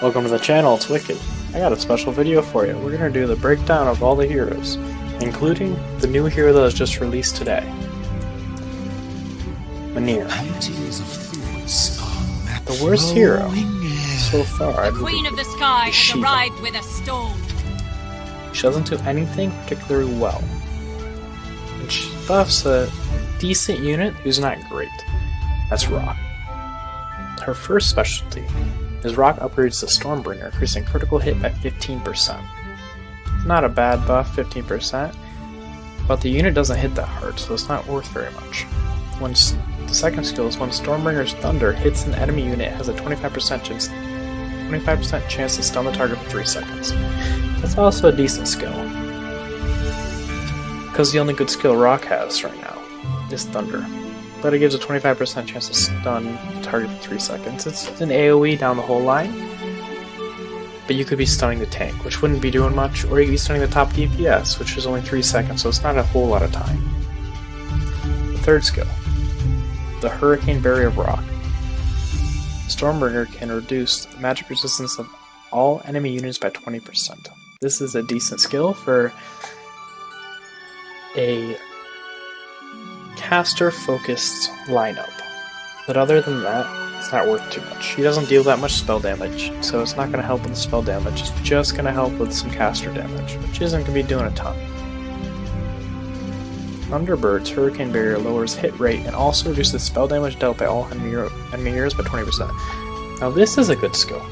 Welcome to the channel, it's Wicked. I got a special video for you. We're gonna do the breakdown of all the heroes, including the new hero that was just released today. Manir. The worst hero so far, I believe, the Queen of the Sky has arrived with a storm. She doesn't do anything particularly well. And she buffs a decent unit who's not great. That's Rock. Her first specialty is Rock upgrades to Stormbringer, increasing critical hit by 15%. It's not a bad buff, 15%, but the unit doesn't hit that hard, so it's not worth very much. The second skill is when Stormbringer's Thunder hits an enemy unit, it has a 25% chance to stun the target for 3 seconds. That's also a decent skill, because the only good skill Rock has right now is Thunder. But it gives a 25% chance to stun the target for 3 seconds. It's an AoE down the whole line, but you could be stunning the tank, which wouldn't be doing much, or you could be stunning the top DPS, which is only 3 seconds, so it's not a whole lot of time. The third skill, the Hurricane Barrier of Rock. Stormbringer can reduce the magic resistance of all enemy units by 20%. This is a decent skill for a caster-focused lineup, but other than that, it's not worth too much. She doesn't deal that much spell damage, so it's not going to help with the spell damage. It's just going to help with some caster damage, which isn't going to be doing a ton. Thunderbird's Hurricane Barrier lowers hit rate and also reduces spell damage dealt by all enemy heroes by 20%. Now this is a good skill.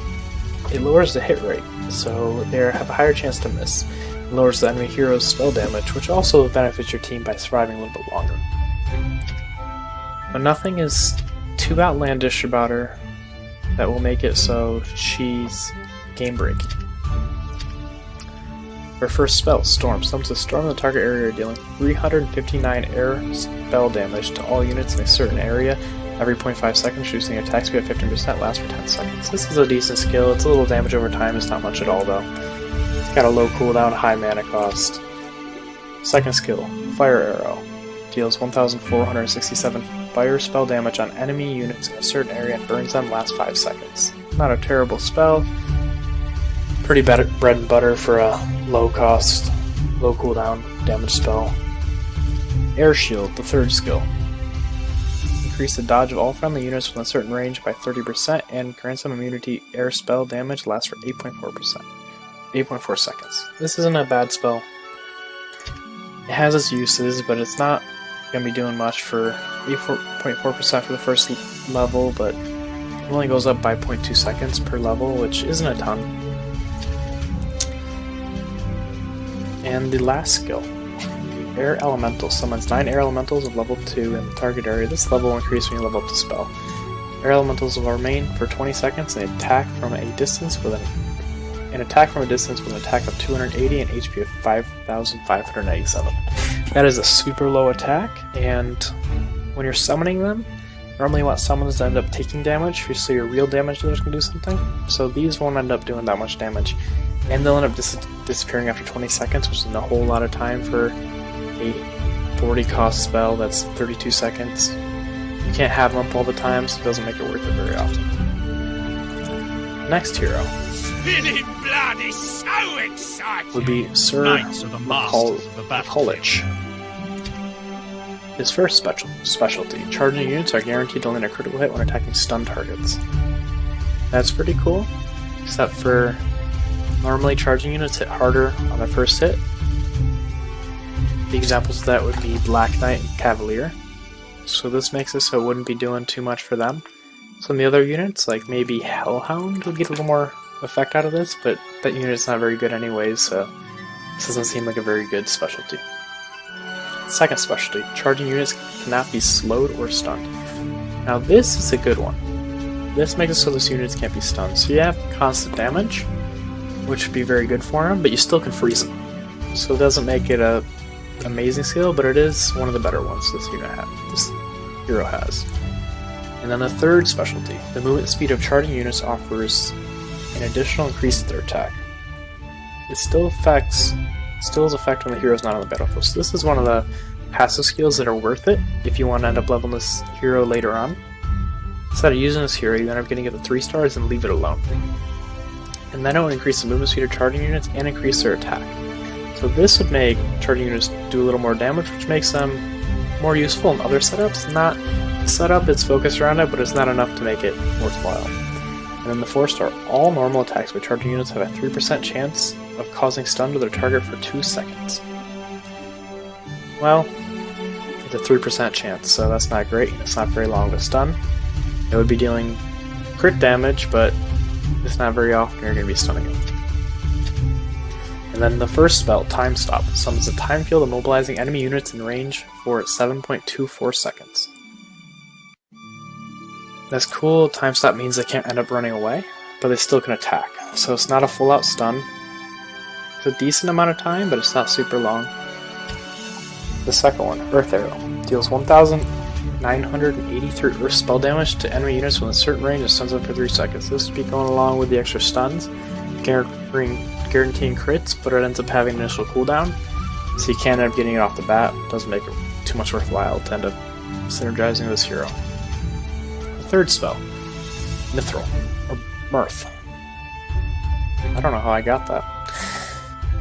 It lowers the hit rate, so they have a higher chance to miss. It lowers the enemy hero's spell damage, which also benefits your team by surviving a little bit longer. But nothing is too outlandish about her that will make it so she's game-breaking. Her first spell, Storm, summons a storm in the target area, dealing 359 air spell damage to all units in a certain area every 0.5 seconds, reducing attack speed by 15%, lasts for 10 seconds. This is a decent skill. It's a little damage over time, it's not much at all though. It's got a low cooldown, high mana cost. Second skill, Fire Arrow. Deals 1,467 fire spell damage on enemy units in a certain area and burns them last 5 seconds. Not a terrible spell. Pretty bread and butter for a low cost, low cooldown damage spell. Air Shield, the third skill. Increase the dodge of all friendly units within a certain range by 30% and grants them immunity. Air spell damage lasts for 8.4 seconds. This isn't a bad spell. It has its uses, but it's not going to be doing much for 8.4% for the first level, but it only goes up by 0.2 seconds per level, which isn't a ton. And the last skill, Air Elemental, summons 9 Air Elementals of level 2 in the target area. This level will increase when you level up the spell. Air Elementals will remain for 20 seconds and attack from a distance with an attack from a distance with an attack of 280 and HP of 5,597. That is a super low attack, and when you're summoning them, normally you want summons to end up taking damage, so your real damage dealers can do something. So these won't end up doing that much damage, and they'll end up disappearing after 20 seconds, which isn't a whole lot of time for a 40 cost spell that's 32 seconds. You can't have them up all the time, so it doesn't make it worth it very often. Next hero Spinning blood is so exciting! Would be Sir College. His first specialty, charging units are guaranteed to land a critical hit when attacking stun targets. That's pretty cool, except for normally charging units hit harder on their first hit. The examples of that would be Black Knight and Cavalier, so this makes it so it wouldn't be doing too much for them. Some of the other units, like maybe Hellhound, would get a little more effect out of this, but that unit's not very good anyways, so this doesn't seem like a very good specialty. Second specialty, charging units cannot be slowed or stunned. Now this is a good one. This makes it so those units can't be stunned. So you have constant damage, which would be very good for them, but you still can freeze them. So it doesn't make it a amazing skill, but it is one of the better ones this hero has. And then the third specialty, the movement speed of charging units offers an additional increase to their attack. It still has effect when the hero is not on the battlefield. So this is one of the passive skills that are worth it if you want to end up leveling this hero later on. Instead of using this hero, you end up getting it to 3 stars and leave it alone. and then it would increase the movement speed of charging units and increase their attack. So this would make charging units do a little more damage, which makes them more useful in other setups. Not setup, it's focused around it, but it's not enough to make it worthwhile. And then the 4-star, all normal attacks by charging units have a 3% chance of causing stun to their target for 2 seconds. Well, it's a 3% chance, so that's not great. It's not very long to stun. It would be dealing crit damage, but it's not very often you're going to be stunning it. And then the first spell, Time Stop, summons a time field immobilizing enemy units in range for 7.24 seconds. That's cool. Time Stop means they can't end up running away, but they still can attack. So it's not a full-out stun. It's a decent amount of time, but it's not super long. The second one, Earth Arrow, deals 1,983 Earth spell damage to enemy units within a certain range and stuns them for 3 seconds. This would be going along with the extra stuns, guaranteeing crits, but it ends up having an initial cooldown, so you can't end up getting it off the bat. It doesn't make it too much worthwhile to end up synergizing this hero. The third spell, Mithril, or Mirth. I don't know how I got that.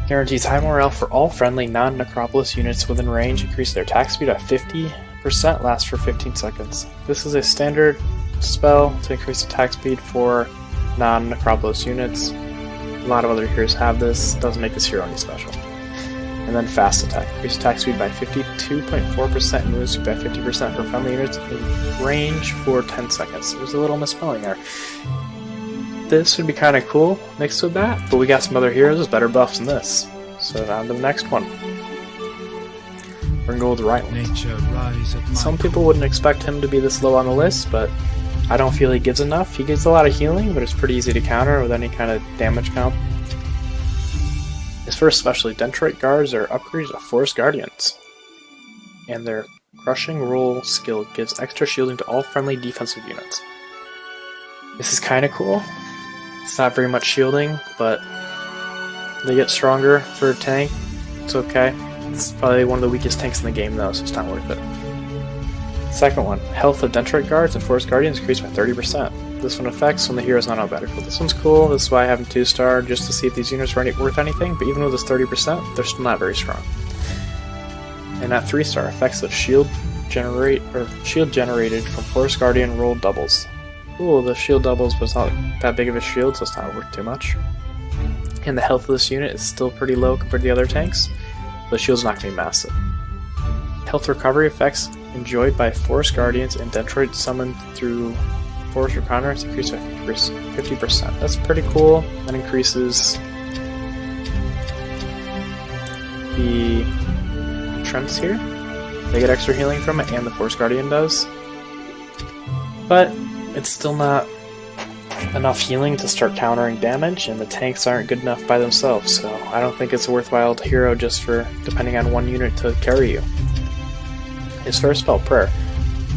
Guarantees high morale for all friendly non-Necropolis units within range, increase their attack speed by 50%, lasts for 15 seconds. This is a standard spell to increase attack speed for non-Necropolis units. A lot of other heroes have this, doesn't make this hero any special. And then Fast Attack, increase attack speed by 52.4% and movement speed by 50% for friendly units in range for 10 seconds. There's a little misspelling there. This would be kind of cool mixed with that, but we got some other heroes with better buffs than this. So on to the next one. We're gonna go with Ryland. Some people wouldn't expect him to be this low on the list, but I don't feel he gives enough. He gives a lot of healing, but it's pretty easy to counter with any kind of damage comp. His first specialty, Dendrite Guards, are upgrades of Forest Guardians, and their Crushing Roll skill gives extra shielding to all friendly defensive units. This is kind of cool. It's not very much shielding, but they get stronger for a tank. It's okay. It's probably one of the weakest tanks in the game though, so it's not worth it. Second one, health of Dendrite Guards and Forest Guardians increased by 30%. This one affects when the hero's not on battlefield. This one's cool, this is why I have him 2-star, just to see if these units are worth anything, but even with this 30%, they're still not very strong. And at 3-star, effects of shield generated from Forest Guardian roll doubles. Cool, the shield doubles, but it's not that big of a shield, so it's not worth too much. And the health of this unit is still pretty low compared to the other tanks, so the shield's not going to be massive. Health recovery effects enjoyed by Forest Guardians and Dendrite summoned through Forest Reconnaissance increased by 50%. That's pretty cool. That increases the Trents here. They get extra healing from it, and the Forest Guardian does. But it's still not enough healing to start countering damage, and the tanks aren't good enough by themselves, so I don't think it's a worthwhile hero just for depending on one unit to carry you. His first spell, Prayer,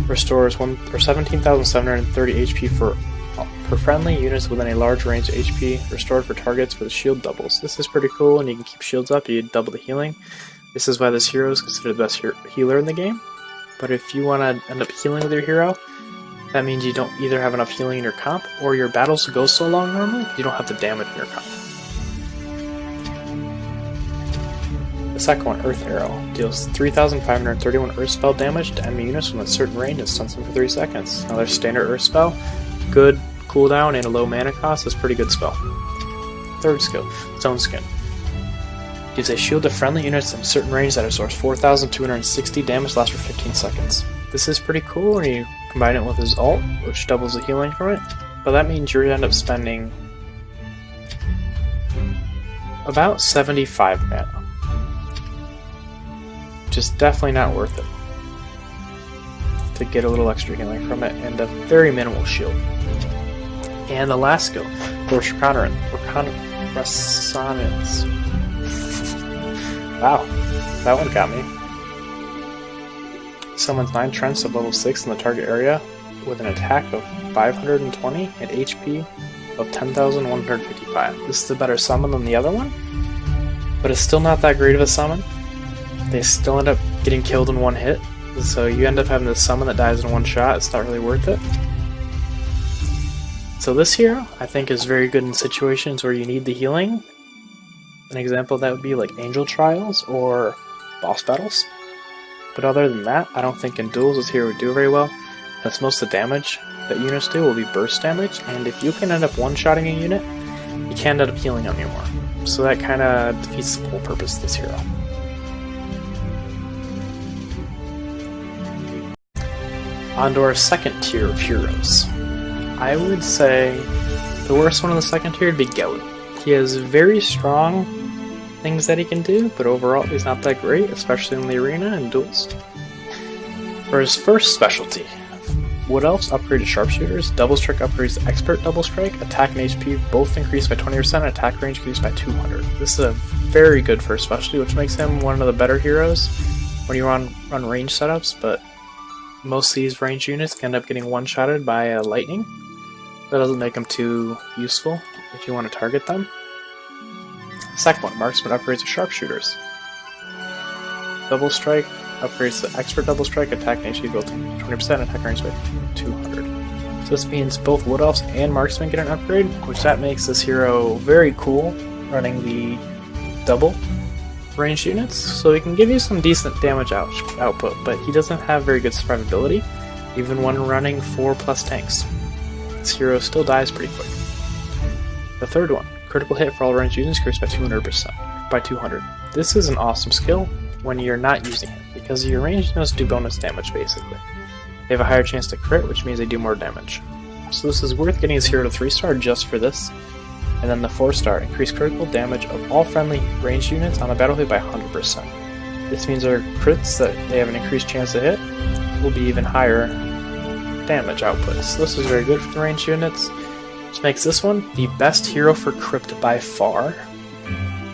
restores 17,730 HP for friendly units within a large range of HP restored for targets where the shield doubles. This is pretty cool, and you can keep shields up, you double the healing. This is why this hero is considered the best healer in the game. But if you want to end up healing with your hero, that means you don't either have enough healing in your comp, or your battles go so long normally, you don't have the damage in your comp. The second one, Earth Arrow, deals 3,531 Earth spell damage to enemy units within a certain range and stuns them for 3 seconds. Another standard Earth spell, good cooldown and a low mana cost, is a pretty good spell. Third skill, Stone Skin. Gives a shield to friendly units in a certain range that absorbs 4,260 damage, lasts for 15 seconds. This is pretty cool when you combine it with his ult, which doubles the healing from it, but that means you end up spending about 75 mana. Which is definitely not worth it to get a little extra healing from it, and a very minimal shield. And the last skill, Force Reconnaissance. Wow, that one got me. Summons 9 Trents of level 6 in the target area with an attack of 520 and HP of 10,155. This is a better summon than the other one, but it's still not that great of a summon. They still end up getting killed in one hit, so you end up having this summon that dies in one shot. It's not really worth it. So this hero, I think, is very good in situations where you need the healing. An example of that would be like Angel Trials or boss battles. But other than that, I don't think in duels this hero would do very well, since most of the damage that units do will be burst damage, and if you can end up one-shotting a unit, you can't end up healing them anymore. So that kind of defeats the whole purpose of this hero. On to our second tier of heroes. I would say the worst one in the second tier would be Gelu. He has very strong things that he can do, but overall he's not that great, especially in the arena and duels. For his first specialty, Wood Elves upgrade to Sharpshooters, Double Strike upgrades to Expert Double Strike, attack and HP both increased by 20%, and attack range increased by 200. This is a very good first specialty, which makes him one of the better heroes when you run range setups, but most of these range units can end up getting one-shotted by lightning. That doesn't make them too useful if you want to target them. Second one, Marksman upgrades to Sharpshooters. Double Strike upgrades to Expert Double Strike, attack and HP both 20%, attack range by 200. So this means both Wood Elves and Marksman get an upgrade, which that makes this hero very cool, running the double ranged units, so he can give you some decent damage output, but he doesn't have very good survivability, even when running 4+ tanks. This hero still dies pretty quick. The third one, critical hit for all ranged units increased by 200%. This is an awesome skill when you're not using it, because your ranged units do bonus damage basically. They have a higher chance to crit, which means they do more damage. So this is worth getting his hero to 3-star just for this. And then the 4-star, increase critical damage of all friendly ranged units on the battlefield by 100%. This means our crits that they have an increased chance to hit will be even higher damage output. So this is very good for the ranged units, which makes this one the best hero for crypt by far.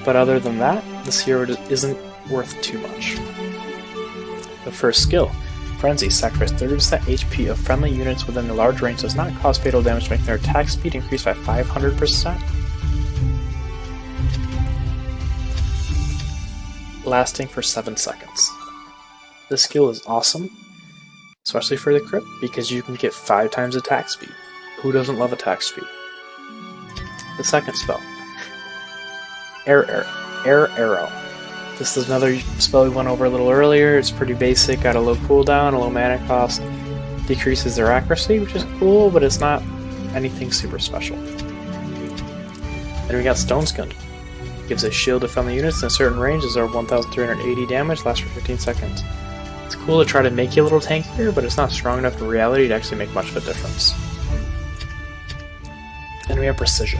But other than that, this hero isn't worth too much. The first skill, Frenzy, sacrifice 30% HP of friendly units within a large range, does not cause fatal damage, making their attack speed increase by 500%. Lasting for 7 seconds. This skill is awesome, especially for the crit, because you can get 5 times attack speed. Who doesn't love attack speed? The second spell, Air Arrow. This is another spell we went over a little earlier. It's pretty basic, got a low cooldown, a low mana cost, decreases their accuracy, which is cool, but it's not anything super special. Then we got Stone Skin. Gives a shield to friendly units in a certain range, absorb 1380 damage, lasts for 15 seconds. It's cool to try to make you a little tankier, but it's not strong enough in reality to actually make much of a difference. Then we have Precision.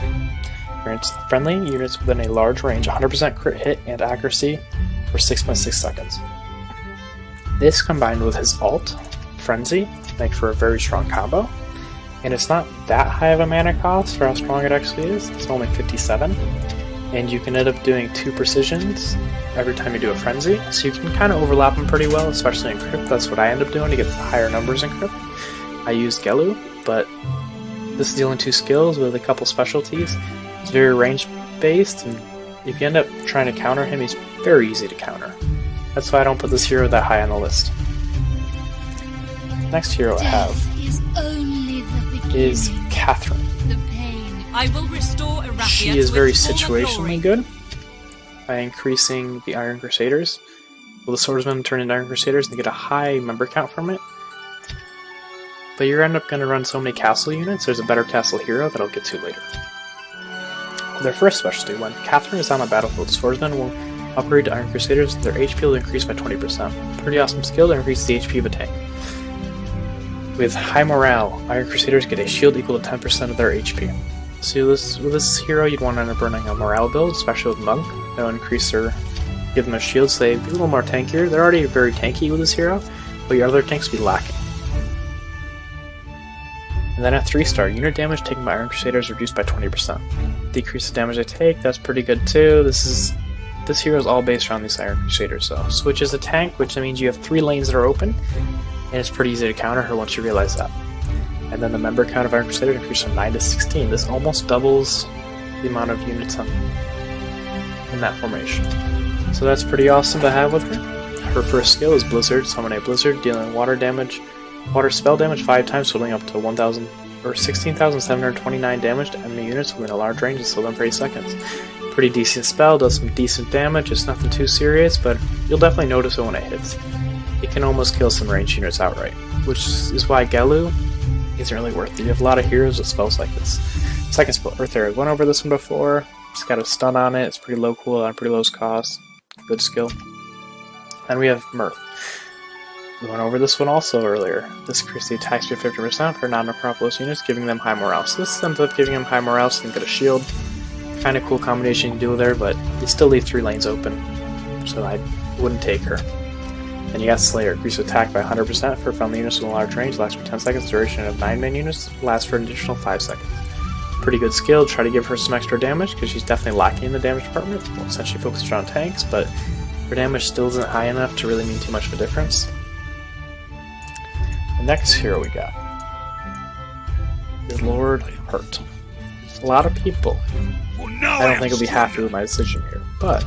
Grants friendly units within a large range 100% crit hit and accuracy for 6.6 seconds. This combined with his ult, Frenzy, makes for a very strong combo, and it's not that high of a mana cost for how strong it actually is. It's only 57, and you can end up doing 2 precisions every time you do a Frenzy, so you can kind of overlap them pretty well, especially in Crypt. That's what I end up doing to get higher numbers in Crypt. I use Gelu, but this is the only 2 skills with a couple specialties. It's very range-based, and if you end up trying to counter him, he's very easy to counter. That's why I don't put this hero that high on the list. Next hero I have is Catherine. I will restore she is very situationally good by increasing the Iron Crusaders. Well, the Swordsmen turn into Iron Crusaders and they get a high member count from it. But you're end up going to run so many castle units, there's a better castle hero that I'll get to later. Their first specialty, when Catherine is on the battlefield, Swordsmen will upgrade to Iron Crusaders, their HP will increase by 20%. Pretty awesome skill to increase the HP of a tank. With high morale, Iron Crusaders get a shield equal to 10% of their HP. So with this hero, you'd want to end up running a morale build, especially with Monk. That'll increase their, give them a shield so they be a little more tankier. They're already very tanky with this hero, but your other tanks will be lacking. And then at 3-star, unit damage taken by Iron Crusaders reduced by 20%. Decrease the damage they take, that's pretty good too. This hero is all based around these Iron Crusaders, so Switch is a tank, which means you have 3 lanes that are open, and it's pretty easy to counter her once you realize that. And then the member count of Iron Crusaders increased from 9 to 16. This almost doubles the amount of units in that formation. So that's pretty awesome to have with her. Her first skill is Blizzard. Summon a Blizzard, dealing water spell damage 5 times, totaling up to 1,000 or 16,729 damage to enemy units within a large range until them for 8 seconds. Pretty decent spell, does some decent damage, it's nothing too serious, but you'll definitely notice it when it hits. It can almost kill some ranged units outright, which is why Gelu isn't really worth it. You have a lot of heroes with spells like this. Second spell, Earth Area. Went over this one before. It's got a stun on it, it's pretty low cooldown, on pretty low cost. Good skill. And we have Mirth. We went over this one also earlier. This increases the attack speed 50% for non-Necropolis units, giving them high morale. So this ends up giving them high morale so they can get a shield. Kind of cool combination you can do there, but you still leave 3 lanes open. So I wouldn't take her. Then you got Slayer. Increase attack by 100% for friendly units with a large range, lasts for 10 seconds. Duration of 9 main units lasts for an additional 5 seconds. Pretty good skill. Try to give her some extra damage because she's definitely lacking in the damage department. Well, since she focuses on tanks, but her damage still isn't high enough to really mean too much of a difference. The next hero we got is Lord Hurt. A lot of people, I don't think will be happy with my decision here, but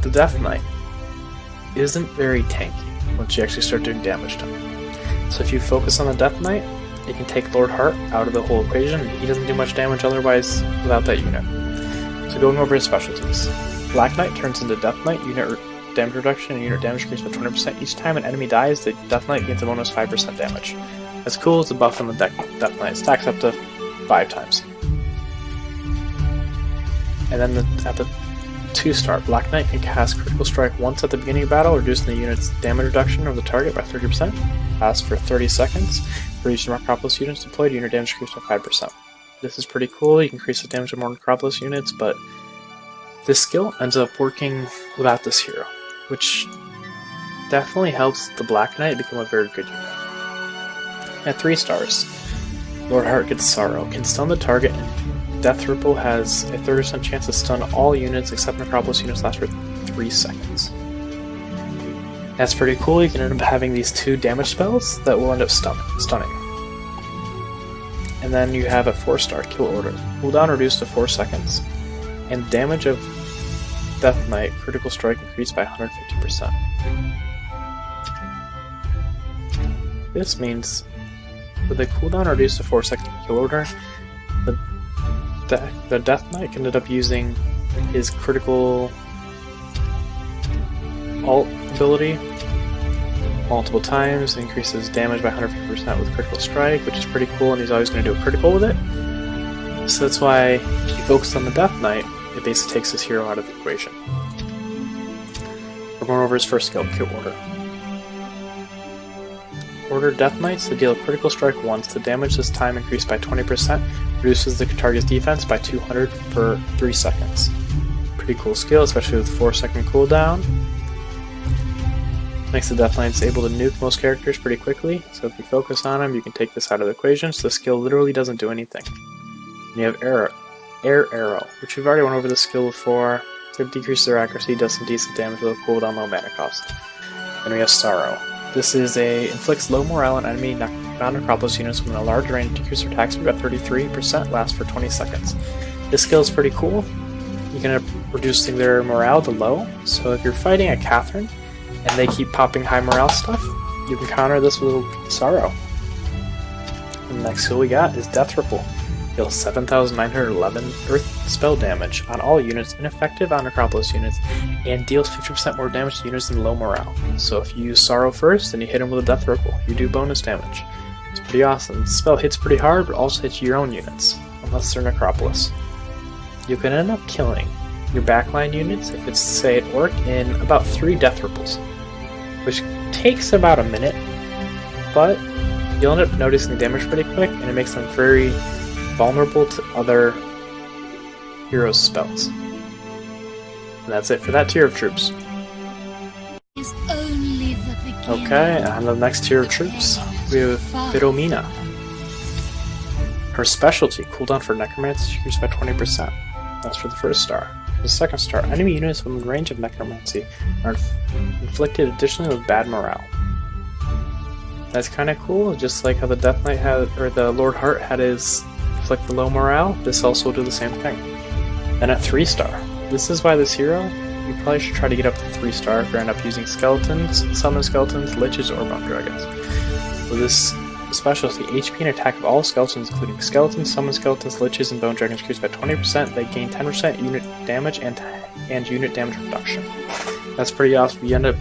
the Death Knight isn't very tanky once you actually start doing damage to him. So if you focus on the Death Knight, it can take Lord Hart out of the whole equation. He doesn't do much damage otherwise without that unit. So going over his specialties. Black Knight turns into Death Knight, unit damage reduction, and unit damage increases by 20%. Each time an enemy dies, the Death Knight gains a bonus 5% damage. That's cool, it's a buff on the Death Knight. It stacks up to 5 times. And then at the 2-star, Black Knight can cast Critical Strike once at the beginning of battle, reducing the unit's damage reduction of the target by 30%. Lasts for 30 seconds. For each Necropolis units deployed, unit damage increases by 5%. This is pretty cool, you can increase the damage of more Necropolis units, but this skill ends up working without this hero, which definitely helps the Black Knight become a very good unit. At 3 stars, Lord Hart gets Sorrow, can stun the target, and Death Ripple has a 30% chance to stun all units except Necropolis units last for 3 seconds. That's pretty cool, you can end up having these 2 damage spells that will end up stunning. And then you have a 4-star Kill Order. Cooldown reduced to 4 seconds, and damage of Death Knight Critical Strike increased by 150%. This means with a cooldown reduced to 4 seconds Kill Order, the Death Knight can end up using his critical alt ability multiple times, increases damage by 150% with Critical Strike, which is pretty cool, and he's always going to do a critical with it. So that's why if you focus on the Death Knight, it basically takes this hero out of the equation. We're going over his first skill, Kill Order. Order Death Knights to deal a Critical Strike once. The damage this time increased by 20%, reduces the target's defense by 200 for 3 seconds. Pretty cool skill, especially with 4-second cooldown. Makes the Death Knights able to nuke most characters pretty quickly, so if you focus on him, you can take this out of the equation, so the skill literally doesn't do anything. And you have Air Arrow, which we've already went over the skill before. It decreases their accuracy, does some decent damage with a cooldown, low mana cost. Then we have Sorrow. This is inflicts low morale on enemy non-Necropolis units within a large range, decreases their attack speed by 33%, lasts for 20 seconds. This skill is pretty cool. You can end up reducing their morale to low, so if you're fighting a Catherine, and they keep popping high morale stuff, you can counter this with Sorrow. And the next skill we got is Death Ripple. Deals 7,911 Earth spell damage on all units ineffective on Necropolis units, and deals 50% more damage to units in low morale. So if you use Sorrow first, and you hit him with a Death Ripple, you do bonus damage. It's pretty awesome. The spell hits pretty hard, but also hits your own units, unless they're Necropolis. You can end up killing your backline units, if it's, say, an Orc, in about 3 Death Ripples, which takes about a minute, but you'll end up noticing the damage pretty quick, and it makes them very vulnerable to other heroes' spells. And that's it for that tier of troops. Is only the beginning. Okay, and the next tier of troops, we have Philomena. Her specialty, cooldown for Necromancy, increased by 20%. That's for the 1st star. The 2nd star, enemy units within range of Necromancy are inflicted additionally with bad morale. That's kind of cool, just like how the Death Knight had, or the Lord Hart had his inflict the low morale, this also will do the same thing. Then at 3 star, this is why this hero, you probably should try to get up to 3 star if you end up using skeletons, summon skeletons, liches, or bone dragons. So this specialty, HP and attack of all skeletons, including skeletons, summon skeletons, liches, and bone dragons, increased by 20%. They gain 10% unit damage and unit damage reduction. That's pretty awesome. You end up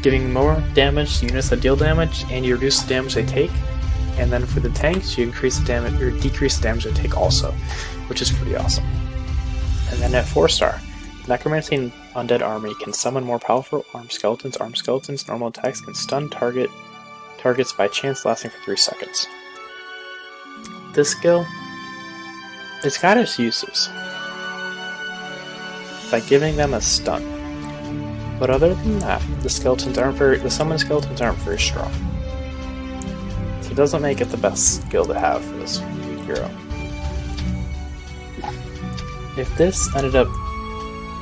giving more damage to units that deal damage, and you reduce the damage they take. And then for the tanks, you increase the damage or decrease the damage they take also, which is pretty awesome. And then at 4-star, Necromancy and Undead Army can summon more powerful armed skeletons. Armed skeletons, normal attacks can stun targets by chance, lasting for 3 seconds. This skill, it's got its uses by giving them a stun, but other than that, the summon skeletons aren't very strong. So it doesn't make it the best skill to have for this hero. If this ended up,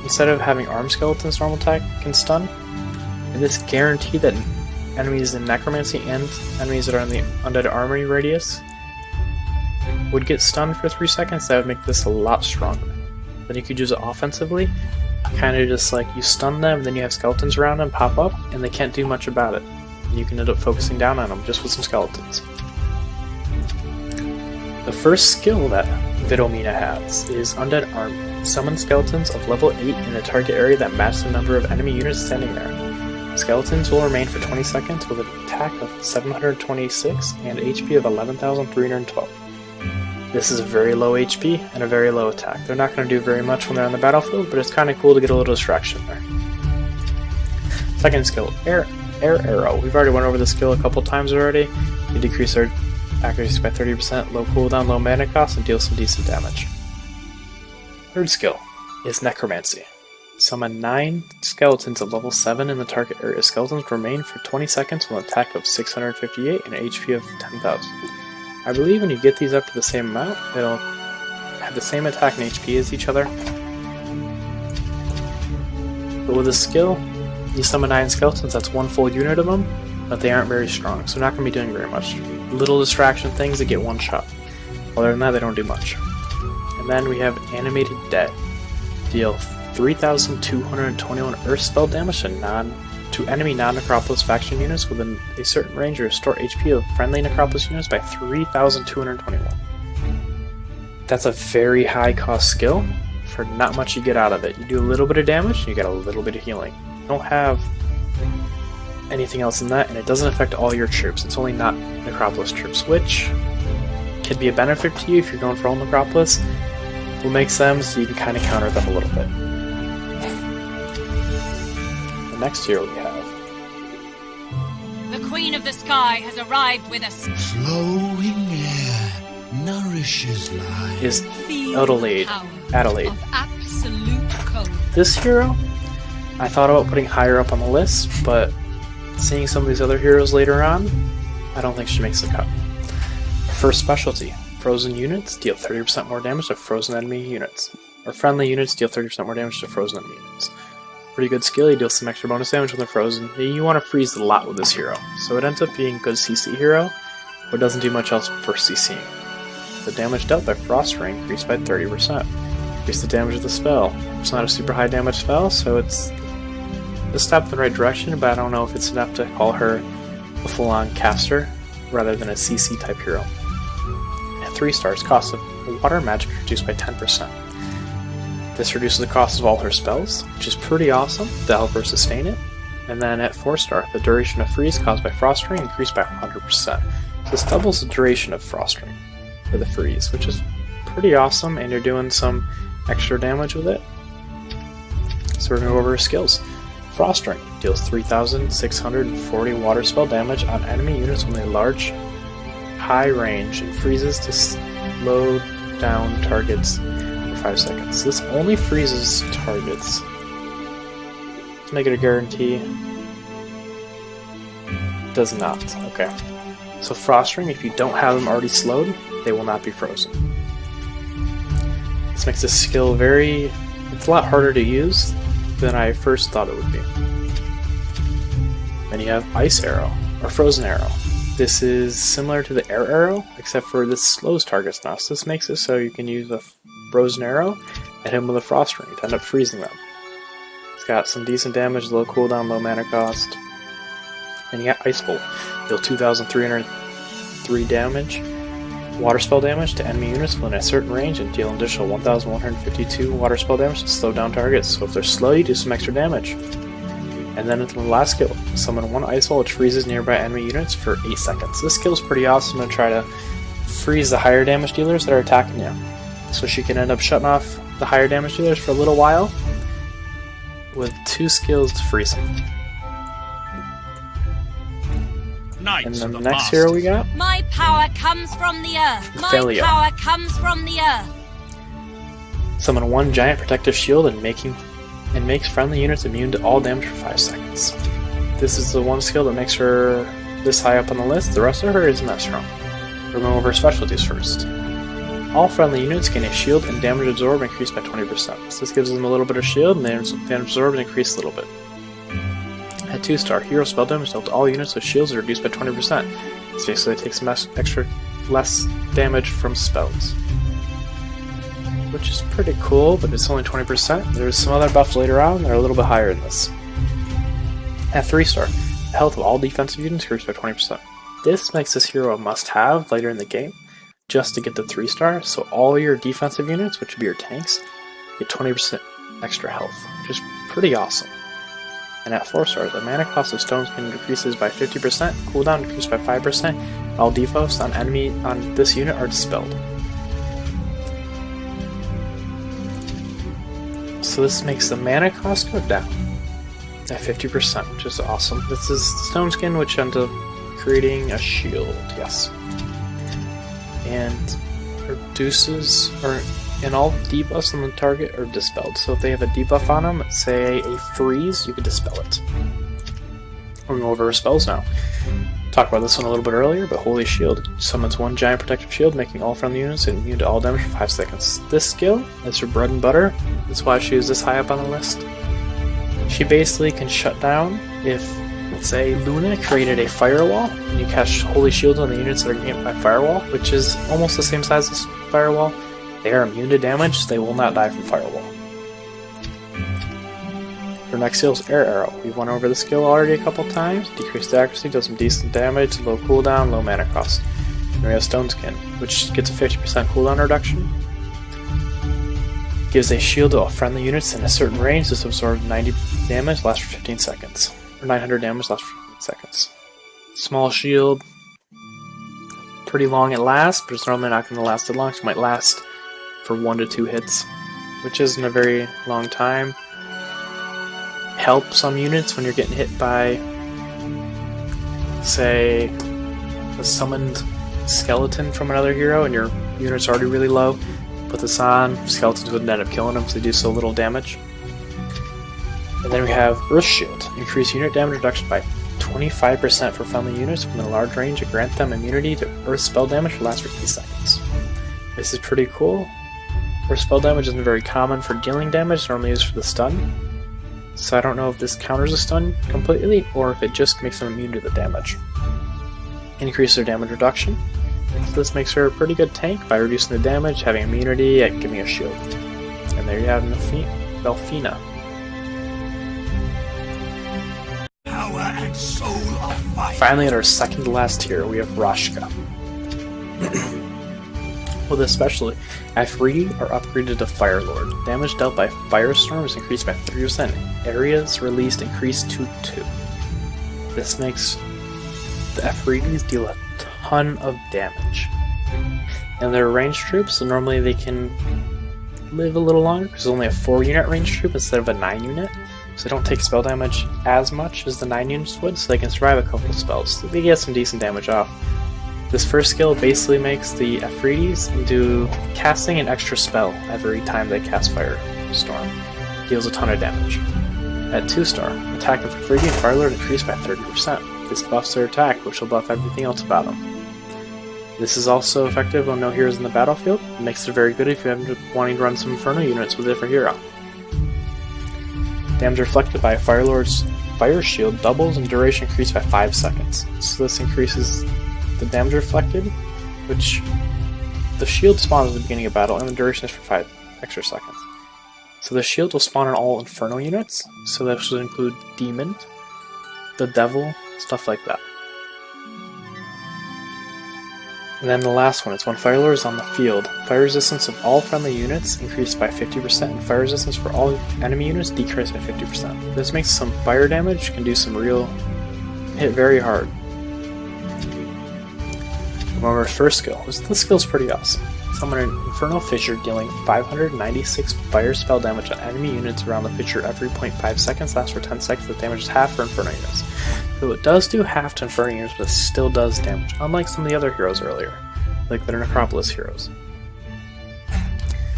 instead of having armed skeletons normal attack can stun, and this guaranteed that enemies in Necromancy and enemies that are in the Undead Army radius would get stunned for 3 seconds, that would make this a lot stronger. Then you could use it offensively, kind of just like you stun them, then you have skeletons around them pop up, and they can't do much about it. You can end up focusing down on them just with some skeletons. The first skill that Vidomina has is Undead Army. Summon skeletons of level 8 in the target area that match the number of enemy units standing there. Skeletons will remain for 20 seconds with an attack of 726 and HP of 11,312. This is a very low HP and a very low attack. They're not going to do very much when they're on the battlefield, but it's kind of cool to get a little distraction there. Second skill, Air Arrow. We've already went over the skill a couple times already. You decrease their accuracy by 30%, low cooldown, low mana cost, and deal some decent damage. Third skill is Necromancy. Summon 9 skeletons at level 7 in the target area. Skeletons remain for 20 seconds with an attack of 658 and an HP of 10,000. I believe when you get these up to the same amount, they'll have the same attack and HP as each other. But with this skill, you summon 9 skeletons, that's one full unit of them, but they aren't very strong, so they're not going to be doing very much. Little distraction things that get one shot. Other than that, they don't do much. And then we have Animated Dead. Deal 3,221 Earth spell damage to enemy non-Necropolis faction units within a certain range, or restore HP of friendly Necropolis units by 3,221. That's a very high cost skill for not much you get out of it. You do a little bit of damage, and you get a little bit of healing. You don't have anything else in that, and it doesn't affect all your troops. It's only not Necropolis troops, which can be a benefit to you if you're going for all Necropolis. Will make them so you can kind of counter them a little bit. The next hero we have, the Queen of the Sky has arrived with us. Flowing air nourishes life. is Feel Adelaide. the power Adelaide. of absolute cold. This hero, I thought about putting higher up on the list, but seeing some of these other heroes later on, I don't think she makes the cut. First specialty, frozen units deal 30% more damage to frozen enemy units. Or friendly units deal 30% more damage to frozen enemy units. Pretty good skill, you deal some extra bonus damage when they're frozen. You want to freeze a lot with this hero, so it ends up being a good CC hero, but doesn't do much else for CCing. The damage dealt by Frost Ring increased by 30%. Increase the damage of the spell. It's not a super high damage spell, so it's a step in the right direction, but I don't know if it's enough to call her a full-on caster rather than a CC type hero. At 3 stars, cost of water magic reduced by 10%. This reduces the cost of all her spells, which is pretty awesome to help her sustain it. And then at 4 star, the duration of freeze caused by Frost Ring increased by 100%. This doubles the duration of Frost Ring for the freeze, which is pretty awesome, and you're doing some extra damage with it. So we're going to go over her skills. Frost Ring deals 3,640 water spell damage on enemy units with a large, high range and freezes to slow down targets for 5 seconds. This only freezes targets. Let's make it a guarantee. Does not. Okay. So Frost Ring, if you don't have them already slowed, they will not be frozen. This makes this skill it's a lot harder to use than I first thought it would be. Then you have Ice Arrow, or Frozen Arrow. This is similar to the Air Arrow, except for this slows targets now. So this makes it so you can use a Frozen Arrow and hit them with a Frost Ring to end up freezing them. It's got some decent damage, low cooldown, low mana cost. And you got Ice Bolt. Deal 2,303 3 damage, water spell damage to enemy units within a certain range, and deal an additional 1,152 water spell damage to slow down targets. So if they're slow, you do some extra damage. And then into the last skill, summon 1 ice wall which freezes nearby enemy units for 8 seconds. This skill is pretty awesome to try to freeze the higher damage dealers that are attacking you. So she can end up shutting off the higher damage dealers for a little while with 2 skills to freeze them. And then the next hero we got, My power comes from the earth. My Thalia. power comes from the earth. summon 1 giant protective shield and makes friendly units immune to all damage for 5 seconds. This is the one skill that makes her this high up on the list. The rest of her isn't that strong. We're going over her specialties first. All friendly units gain a shield and damage absorb increased by 20%. So this gives them a little bit of shield and then absorb and increase a little bit. At 2-star, hero spell damage dealt to all units with shields is reduced by 20%. This basically takes less damage from spells. Which is pretty cool, but it's only 20%. There's some other buffs later on that are a little bit higher than this. At 3-star, the health of all defensive units increased by 20%. This makes this hero a must-have later in the game, just to get the 3-star, so all your defensive units, which would be your tanks, get 20% extra health, which is pretty awesome. And at 4-star, the mana cost of Stone Skin decreases by 50%, cooldown decreased by 5%, all debuffs on this unit are dispelled. So this makes the mana cost go down at 50%, which is awesome. This is Stone Skin, which ends up creating a shield, yes. And reduces, and all debuffs on the target are dispelled. So if they have a debuff on them, say a freeze, you can dispel it. We're going over our spells now. Talked about this one a little bit earlier, but Holy Shield summons 1 giant protective shield, making all friendly units immune to all damage for 5 seconds. This skill is her bread and butter. That's why she was this high up on the list. She basically can shut down if, say, Luna created a firewall, and you cast Holy Shield on the units that are hit by firewall, which is almost the same size as firewall. They are immune to damage, so they will not die from firewall. Her next skill is Air Arrow. We've went over the skill already a couple times. Decreased accuracy, does some decent damage, low cooldown, low mana cost. And we have Stone Skin, which gets a 50% cooldown reduction. Gives a shield to all friendly units in a certain range. This absorbs 90 damage, lasts for 15 seconds. Or 900 damage, lasts for 15 seconds. Small shield. Pretty long it lasts, but it's normally not going to last that long. So it might last for 1 to 2 hits, which isn't a very long time. Help some units when you're getting hit by, say, a summoned skeleton from another hero and your unit's already really low. Put this on, skeletons wouldn't end up killing them because they do so little damage. And then we have Earth Shield. Increase unit damage reduction by 25% for friendly units within a large range and grant them immunity to Earth spell damage for last for 8 seconds. This is pretty cool. Earth spell damage isn't very common for dealing damage, it's normally used for the stun. So I don't know if this counters a stun completely, or if it just makes them immune to the damage. Increase their damage reduction. So this makes her a pretty good tank by reducing the damage, having immunity, and giving a shield. And there you have Belfina. Power and soul of fire. Finally, at our second to last tier, we have Rashka. With especially, F3 are upgraded to Fire Lord. Damage dealt by Firestorm is increased by 30%. Areas released increased to 2. This makes the F3s deal a ton of damage. And they're ranged troops, so normally they can live a little longer because it's only a 4-unit ranged troop instead of a 9-unit. So they don't take spell damage as much as the 9 units would, so they can survive a couple spells. So they get some decent damage off. This first skill basically makes the Efreetis into casting an extra spell every time they cast Firestorm. Deals a ton of damage. At 2-star, attack of Efreeti and Firelord increased by 30%. This buffs their attack, which will buff everything else about them. This is also effective when no heroes in the battlefield. It makes it very good if you end up wanting to run some Inferno units with a different hero. Damage reflected by Firelord's Fire Shield doubles and duration increased by 5 seconds. So this increases the damage reflected, which the shield spawns at the beginning of battle, and the duration is for 5 extra seconds. So the shield will spawn on all Inferno units, so this would include Demon, the Devil, stuff like that. And then the last one is when Fire Lord is on the field, fire resistance of all friendly units increased by 50%, and fire resistance for all enemy units decreased by 50%. This makes some fire damage, can do some real hit very hard. However, first skill. This skill is pretty awesome. Summon an Infernal Fissure, dealing 596 fire spell damage on enemy units around the fissure every 0.5 seconds, lasts for 10 seconds, that damage is half for Inferno units. So it does do half to Inferno units, but it still does damage, unlike some of the other heroes earlier, like the Necropolis heroes.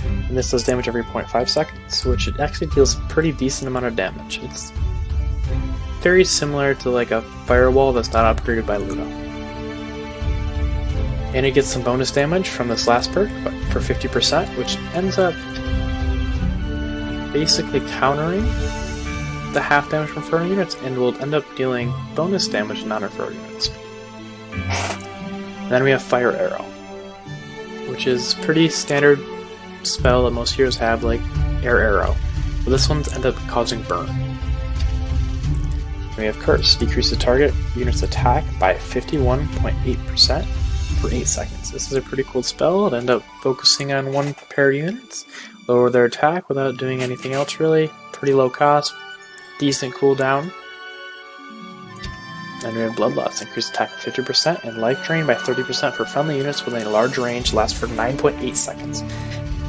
And this does damage every 0.5 seconds, which it actually deals a pretty decent amount of damage. It's very similar to like a Firewall that's not upgraded by Luna. And it gets some bonus damage from this last perk, but for 50%, which ends up basically countering the half damage from Inferno units, and will end up dealing bonus damage to non-Inferno units. And then we have Fire Arrow, which is pretty standard spell that most heroes have, like Air Arrow. But this one's end up causing burn. We have Curse, decreases target unit's attack by 51.8%. for 8 seconds. This is a pretty cool spell. It'll end up focusing on one pair of units, lower their attack without doing anything else really. Pretty low cost, decent cooldown. And we have Bloodlust, increase attack by 50% and life drain by 30% for friendly units within a large range, lasts for 9.8 seconds.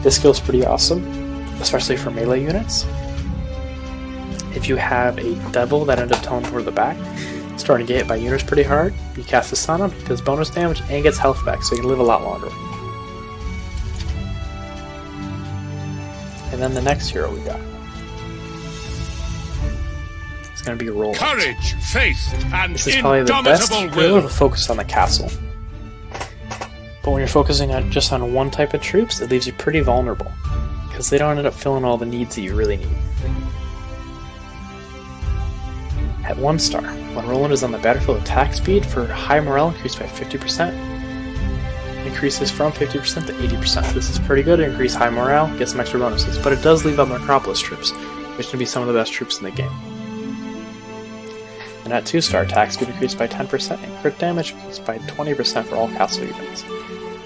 This skill is pretty awesome, especially for melee units. If you have a Devil that ends up telling toward the back, starting to get hit by units pretty hard, you cast this on him, he does bonus damage and gets health back, so you can live a lot longer. And then the next hero we got, it's going to be Roland. Courage, faith, and this is probably the best indomitable hero will. to focus on the castle. But when you're focusing on just on one type of troops, it leaves you pretty vulnerable, because they don't end up filling all the needs that you really need. At 1 star, when Roland is on the battlefield, attack speed for high morale increased by 50%, increases from 50% to 80%. This is pretty good to increase high morale, get some extra bonuses, but it does leave out Necropolis troops, which can be some of the best troops in the game. And at 2 star, attack speed increased by 10% and crit damage increased by 20% for all castle units.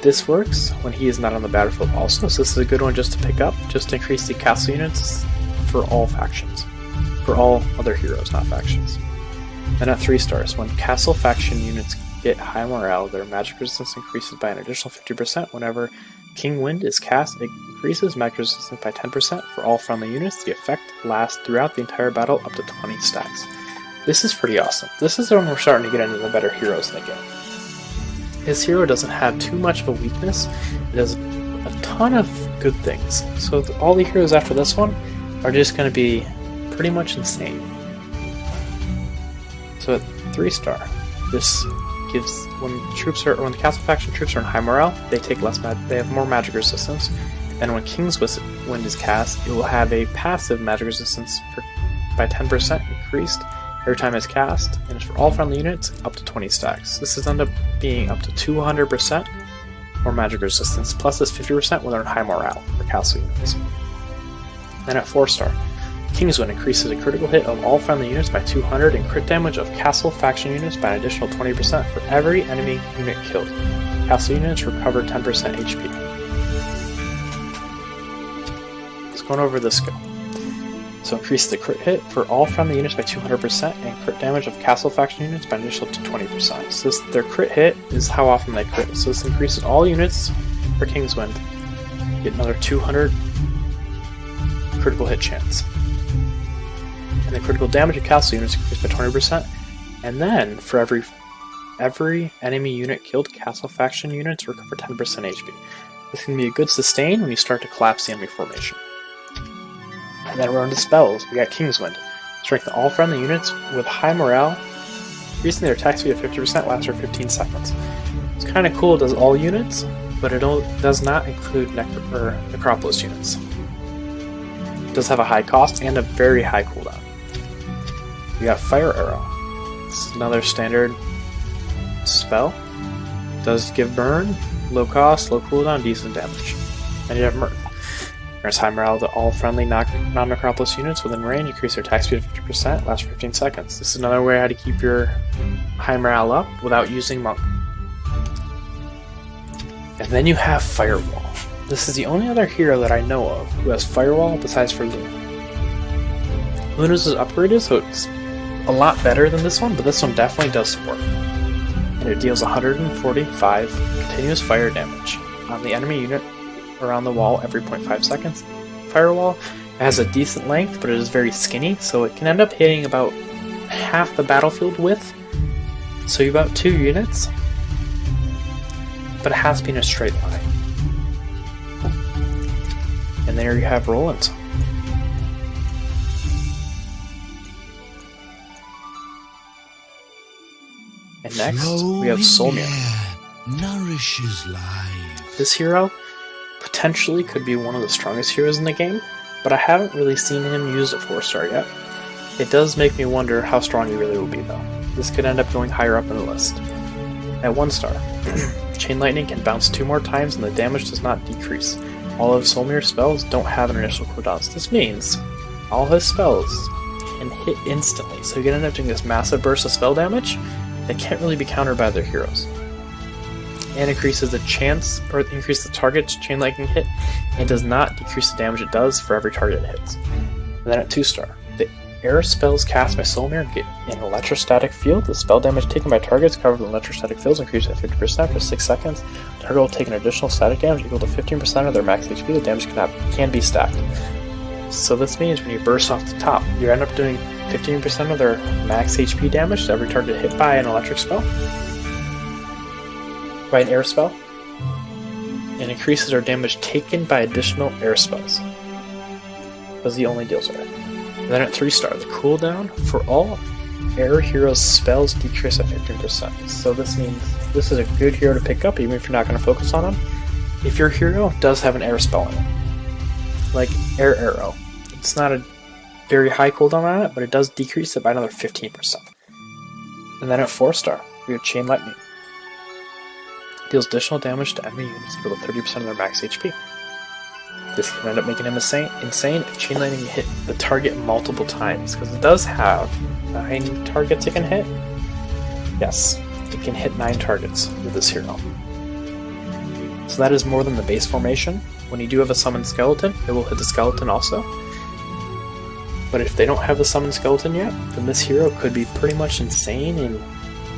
This works when he is not on the battlefield also, so this is a good one just to pick up, just to increase the castle units for all factions. For all other heroes, not factions. Then at 3 stars, when castle faction units get high morale, their magic resistance increases by an additional 50%. Whenever King Wind is cast, it increases magic resistance by 10% for all friendly units. The effect lasts throughout the entire battle up to 20 stacks. This is pretty awesome. This is when we're starting to get into the better heroes in the game. This hero doesn't have too much of a weakness. It does a ton of good things. So all the heroes after this one are just going to be pretty much insane. So at 3 star, this gives when the castle faction troops are in high morale, they take less they have more magic resistance. And when King's Wind is cast, it will have a passive magic resistance by 10% increased every time it's cast, and it's for all friendly units up to 20 stacks. This is end up being up to 200% more magic resistance, plus this 50% when they're in high morale for castle units. Then at 4 star, King's Wind increases a critical hit of all friendly units by 200 and crit damage of castle faction units by an additional 20% for every enemy unit killed. Castle units recover 10% HP. Let's go over this skill. So increase the crit hit for all friendly units by 200% and crit damage of castle faction units by an additional 20%. So their crit hit is how often they crit. So this increases all units for King's Wind. Get another 200 critical hit chance. And the critical damage of castle units increased by 20%, and then for every enemy unit killed, castle faction units recover 10% HP. This can be a good sustain when you start to collapse the enemy formation. And then we're on to spells. We got King's Wind. Strengthen all friendly units with high morale, increasing their attack speed of 50%, lasts for 15 seconds. It's kind of cool, it does all units, but it does not include Necropolis units. It does have a high cost and a very high cooldown. We got Fire Arrow. It's another standard spell. Does give burn, low cost, low cooldown, decent damage. Then you have Mirth. Grants high morale to all friendly non-Necropolis units within range, increase their attack speed of 50%, lasts for 15 seconds. This is another way how to keep your high morale up without using Monk. And then you have Firewall. This is the only other hero that I know of who has Firewall besides for Luna. Luna's is upgraded, so it's a lot better than this one, but this one definitely does some work. And it deals 145 continuous fire damage on the enemy unit around the wall every 0.5 seconds. Firewall has a decent length, but it is very skinny, so it can end up hitting about half the battlefield width, so you're about 2 units, but it has to be in a straight line. And there you have Roland. And next, we have Solmir. Nourishes life. This hero potentially could be one of the strongest heroes in the game, but I haven't really seen him used at 4-star yet. It does make me wonder how strong he really will be though. This could end up going higher up in the list. At 1-star, Chain Lightning can bounce 2 more times and the damage does not decrease. All of Solmir's spells don't have an initial cooldown. This means all his spells can hit instantly, so you can end up doing this massive burst of spell damage that can't really be countered by other heroes. And increases the chance, or increases the target's Chain Lightning hit, and does not decrease the damage it does for every target it hits. And then at 2-star, the air spells cast by Solmir get an electrostatic field. The spell damage taken by targets covered with electrostatic fields increases by 50% for 6 seconds. The target will take an additional static damage equal to 15% of their max HP. The damage can be stacked. So this means when you burst off the top, you end up doing 15% of their max HP damage to every target hit by an electric spell. By an air spell, and increases our damage taken by additional air spells. Because he only deals with it. And then at 3-star, the cooldown for all air heroes' spells decrease at 15%. So this means this is a good hero to pick up even if you're not going to focus on him. If your hero does have an air spell in it, like Air Arrow, it's not a very high cooldown on it, but it does decrease it by another 15%. And then at 4-star, we have Chain Lightning. Deals additional damage to enemy units equal to 30% of their max HP. This can end up making him insane if Chain Lightning hit the target multiple times, because it does have 9 targets it can hit. Yes, it can hit 9 targets with this hero. So that is more than the base formation. When you do have a summoned skeleton, it will hit the skeleton also. But if they don't have the summoned skeleton yet, then this hero could be pretty much insane and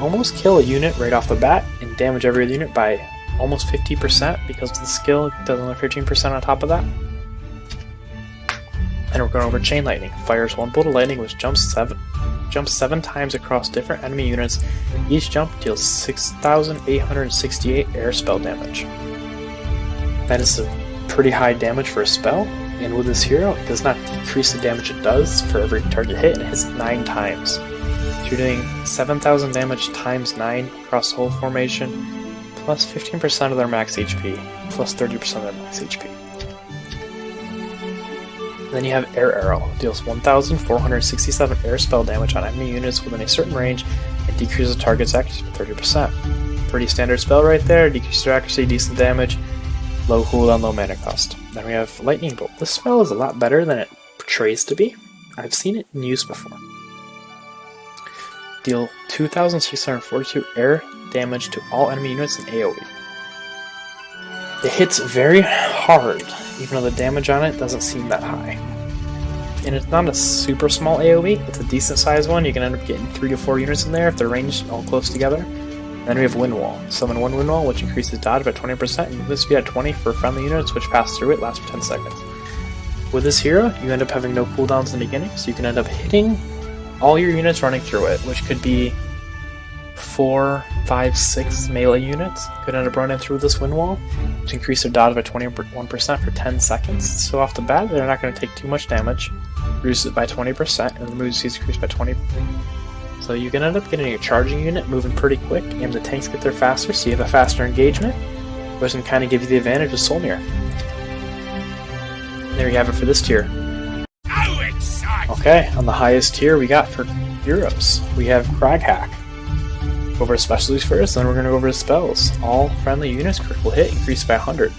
almost kill a unit right off the bat and damage every other unit by almost 50% because the skill does another 15% on top of that. And we're going over Chain Lightning. Fires 1 bolt of lightning which jumps 7 times across different enemy units. Each jump deals 6,868 air spell damage. That is a pretty high damage for a spell, and with this hero, it does not decrease the damage it does for every target hit, and it hits 9 times. So you're doing 7,000 damage times 9 across the whole formation, plus 15% of their max HP, plus 30% of their max HP. And then you have Air Arrow. Deals 1,467 air spell damage on enemy units within a certain range, and decreases the target's accuracy by 30%. Pretty standard spell right there, decreases their accuracy, decent damage, low cooldown, low mana cost. Then we have Lightning Bolt. This spell is a lot better than it portrays to be. I've seen it in use before. Deal 2,642 air damage to all enemy units in AoE. It hits very hard, even though the damage on it doesn't seem that high. And it's not a super small AoE, it's a decent sized one. You can end up getting 3 to 4 units in there if they're ranged all close together. Then we have Wind Wall. Summon 1 Wind Wall, which increases dodge by 20%, and move speed at 20 for friendly units which pass through it, lasts for 10 seconds. With this hero, you end up having no cooldowns in the beginning, so you can end up hitting all your units running through it, which could be 4, 5, 6 melee units. Could end up running through this Wind Wall, to increase their dodge by 21% for 10 seconds. So off the bat, they're not going to take too much damage, reduce it by 20%, and the move speed is increased by 20%. So you can end up getting a charging unit moving pretty quick, and the tanks get there faster, so you have a faster engagement, which can kind of give you the advantage of Solmir. There you have it for this tier. Oh, exciting! Okay, on the highest tier we got for heroes, we have Craghack. Go over to specialties first, then we're going to go over to spells. All friendly units critical hit increased by 100.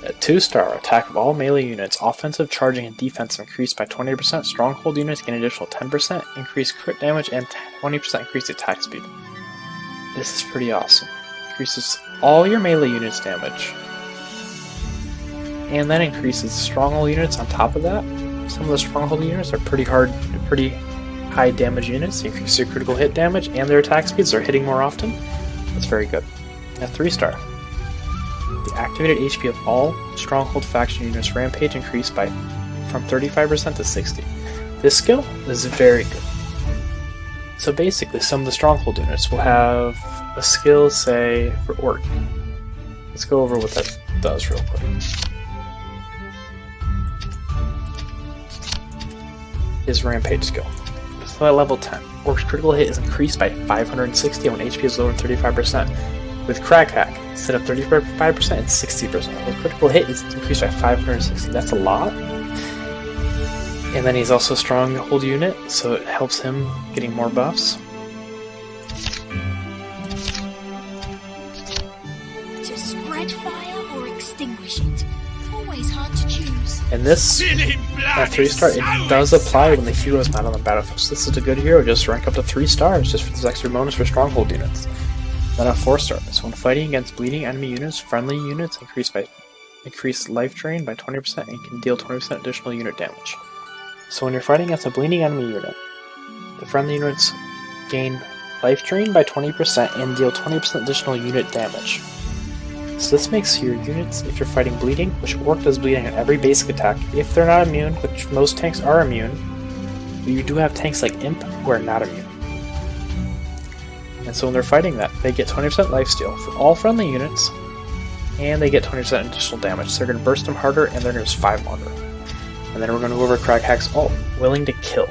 At 2-star, attack of all melee units, offensive, charging, and defensive increased by 20%. Stronghold units gain an additional 10% increased crit damage and 20% increased attack speed. This is pretty awesome. increases all your melee units' damage, and then increases stronghold units on top of that. Some of the stronghold units are pretty high damage units. They increase their critical hit damage and their attack speeds. They're hitting more often. That's very good. At 3-star, the activated HP of all stronghold faction units rampage increased by from 35% to 60%. This skill is very good. So basically, some of the stronghold units will have a skill, say, for Orc. Let's go over what that does real quick. His Rampage skill. So at level 10, Orc's critical hit is increased by 560 when HP is lower than 35%. With Crack Hack, instead of 35%, it's 60%. With critical hit, it's increased by 560. That's a lot. And then he's also a stronghold unit, so it helps him getting more buffs. To spread fire or extinguish it. Always hard to choose. And this, at 3-star, it does apply when the hero is not on the battlefield. So this is a good hero, just rank up to 3 stars, just for this extra bonus for stronghold units. Then at 4-star, so when fighting against bleeding enemy units, friendly units increase life drain by 20% and can deal 20% additional unit damage. So when you're fighting against a bleeding enemy unit, the friendly units gain life drain by 20% and deal 20% additional unit damage. So this makes your units, if you're fighting bleeding, which Orc does bleeding on every basic attack, if they're not immune, which most tanks are immune, but you do have tanks like Imp who are not immune. And so when they're fighting that, they get 20% lifesteal for all friendly units, and they get 20% additional damage. So they're going to burst them harder, and they're going to just 5 longer. And then we're going to go over Crack Hack's ult, Willing to Kill.